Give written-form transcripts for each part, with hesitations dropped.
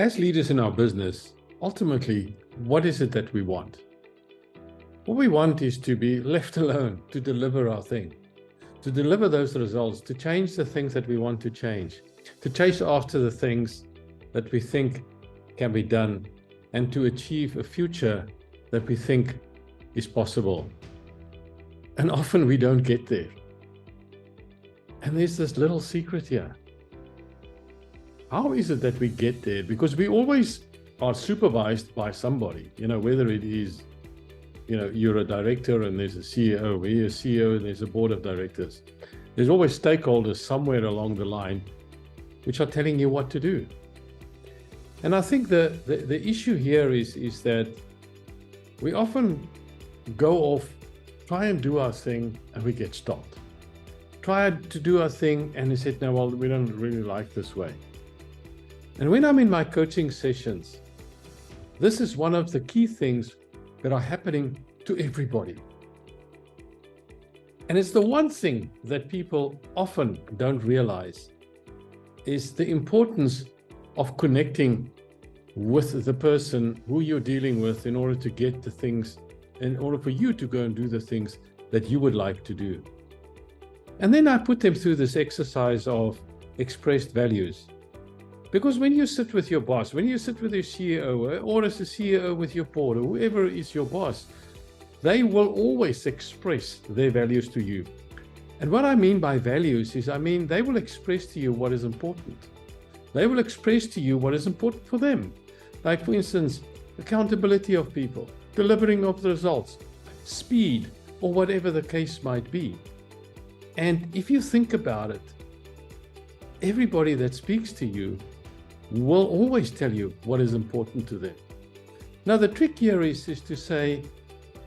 As leaders in our business, ultimately, what is it that we want? What we want is to be left alone to deliver our thing, to deliver those results, to change the things that we want to change, to chase after the things that we think can be done, and to achieve a future that we think is possible. And often we don't get there. And there's this little secret here. How is it that we get there? Because we always are supervised by somebody, whether it is, you're a director and there's a CEO, where you're a CEO and there's a board of directors. There's always stakeholders somewhere along the line which are telling you what to do. And I think the issue here is that we often go off, try and do our thing, and we get stopped. Try to do our thing, and they said, no, well, we don't really like this way. And when I'm in my coaching sessions, this is one of the key things that are happening to everybody. And it's the one thing that people often don't realize is the importance of connecting with the person who you're dealing with in order to get the things, in order for you to go and do the things that you would like to do. And then I put them through this exercise of expressed values. Because when you sit with your boss, when you sit with your CEO, or as a CEO with your board, or whoever is your boss, they will always express their values to you. And what I mean by values is, they will express to you what is important. They will express to you what is important for them. Like, for instance, accountability of people, delivering of the results, speed, or whatever the case might be. And if you think about it, everybody that speaks to you will always tell you what is important to them. Now, the trick here is to say,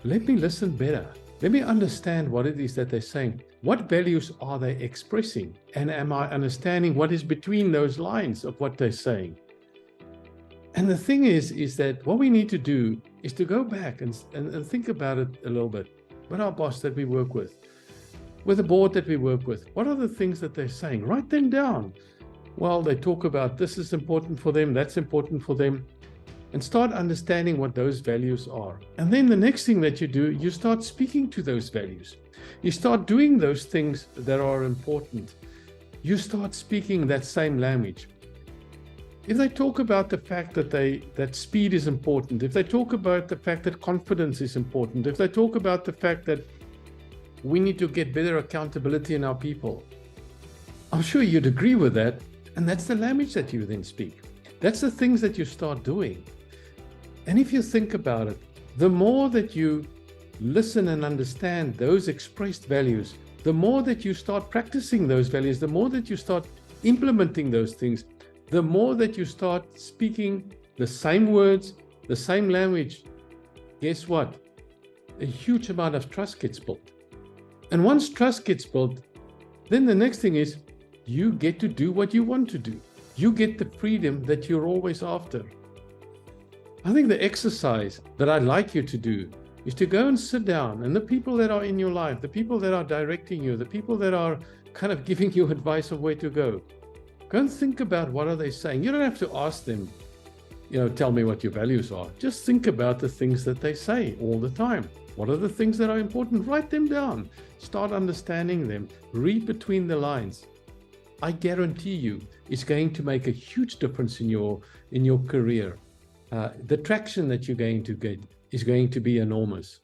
let me listen better. Let me understand what it is that they're saying. What values are they expressing? And am I understanding what is between those lines of what they're saying? And the thing is that what we need to do is to go back and think about it a little bit. With our boss that we work with the board that we work with, what are the things that they're saying? Write them down. Well, they talk about this is important for them, that's important for them, and start understanding what those values are. And then the next thing that you do, you start speaking to those values. You start doing those things that are important. You start speaking that same language. If they talk about the fact that speed is important, if they talk about the fact that confidence is important, if they talk about the fact that we need to get better accountability in our people, I'm sure you'd agree with that. And that's the language that you then speak. That's the things that you start doing. And if you think about it, the more that you listen and understand those expressed values, the more that you start practicing those values, the more that you start implementing those things, the more that you start speaking the same words, the same language, guess what? A huge amount of trust gets built. And once trust gets built, then the next thing is, you get to do what you want to do. You get the freedom that you're always after. I think the exercise that I'd like you to do is to go and sit down, and the people that are in your life, the people that are directing you, the people that are kind of giving you advice of where to go and think about what are they saying. You don't have to ask them, tell me what your values are. Just think about the things that they say all the time. What are the things that are important? Write them down. Start understanding them. Read between the lines. I guarantee you it's going to make a huge difference in your career. The traction that you're going to get is going to be enormous.